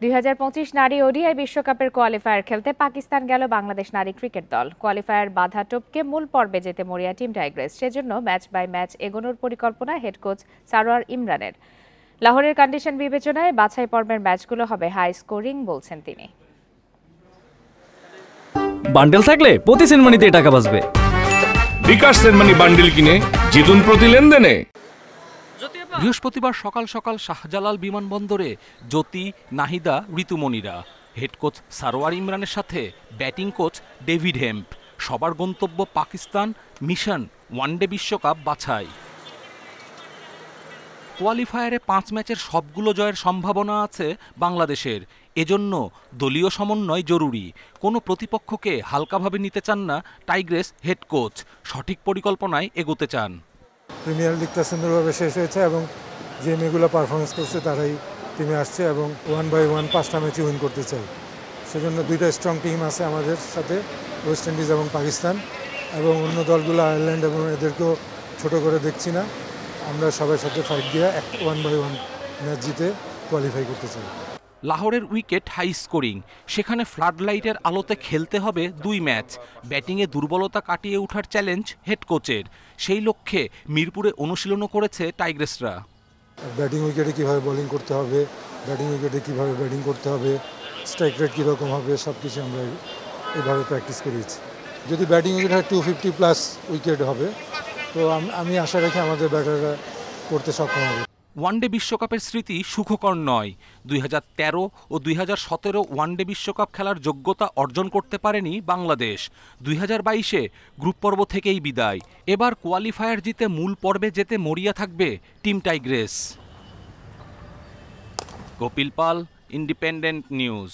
2025 নারী ওডিআই বিশ্বকাপের কোয়ালিফায়ার খেলতে পাকিস্তান গেল বাংলাদেশ নারী ক্রিকেট দল। কোয়ালিফায়ার বাধা টপকে মূল পর্বে যেতে মরিয়া টিম টাইগ্রেস। সেজন্য ম্যাচ বাই ম্যাচ এগোনোর পরিকল্পনা হেড কোচ সারোয়ার ইমরানের। লাহোরের কন্ডিশন বিবেচনায় বাছাই পর্বের ম্যাচগুলো হবে হাই স্কোরিং বলছেন তিনি। বান্ডেল থাকলে প্রতি সেনমানিতে টাকা বাঁচবে। বিকাশ সেনমানি বান্ডেল কিনে জিতুন প্রতি লেনদেনে। বৃহস্পতিবার সকাল সকাল শাহজালাল বিমানবন্দরে জ্যোতি, নাহিদা, ঋতুমণিরা, হেড কোচ সারোয়ার ইমরানের সাথে ব্যাটিং কোচ ডেভিড হেম্প। সবার গন্তব্য পাকিস্তান, মিশন ওয়ানডে বিশ্বকাপ বাছাই। কোয়ালিফায়ারে 5 ম্যাচের সবগুলো জয়ের সম্ভাবনা আছে বাংলাদেশের। এজন্য দলীয় সমন্বয় জরুরি। কোনো প্রতিপক্ষকে হালকাভাবে নিতে চান না টাইগ্রেস হেড কোচ। সঠিক পরিকল্পনায় এগোতে চান। প্রিমিয়ার লিগটা সুন্দরভাবে শেষ হয়েছে এবং যে মেয়েগুলো পারফরমেন্স করছে তারাই টিমে আসছে এবং 1 বাই 1 5টা ম্যাচে উইন করতে চাই। সেজন্য 2টা স্ট্রং টিম আছে আমাদের সাথে, ওয়েস্ট ইন্ডিজ এবং পাকিস্তান, এবং অন্য দলগুলো আয়ারল্যান্ড, এবং এদেরকেও ছোট করে দেখছি না। আমরা সবার সাথে ফাইট দিয়ে 1 বাই 1 ম্যাচ জিতে কোয়ালিফাই করতে চাই। লাহোরের উইকেট হাই স্কোরিং, সেখানে ফ্লাড লাইটের আলোতে খেলতে হবে 2 ম্যাচ। ব্যাটিংয়ে দুর্বলতা কাটিয়ে ওঠার চ্যালেঞ্জ হেড কোচের। সেই লক্ষ্যে মিরপুরে অনুশীলনও করেছে টাইগ্রেসরা। ব্যাটিং উইকেটে কীভাবে বোলিং করতে হবে, ব্যাটিং উইকেটে কীভাবে ব্যাটিং করতে হবে, স্ট্রাইক রেট কীরকম হবে, সব কিছু আমরা এভাবে প্র্যাকটিস করিয়েছি। যদি ব্যাটিং উইকেট হয় 250+ উইকেট হবে, তো আমি আশা রাখি আমাদের ব্যাটাররা করতে সক্ষম হবে। ওয়ানডে বিশ্বকাপের স্মৃতি সুখকর নয়। 2013 ও 2017 ওয়ানডে বিশ্বকাপ খেলার যোগ্যতা অর্জন করতে পারেনি বাংলাদেশ। 2022-এ গ্রুপ পর্ব থেকেই বিদায়। এবার কোয়ালিফায়ার জিতে মূল পর্বে যেতে মরিয়া থাকবে টিম টাইগ্রেস। কপিল পাল, ইন্ডিপেন্ডেন্ট নিউজ।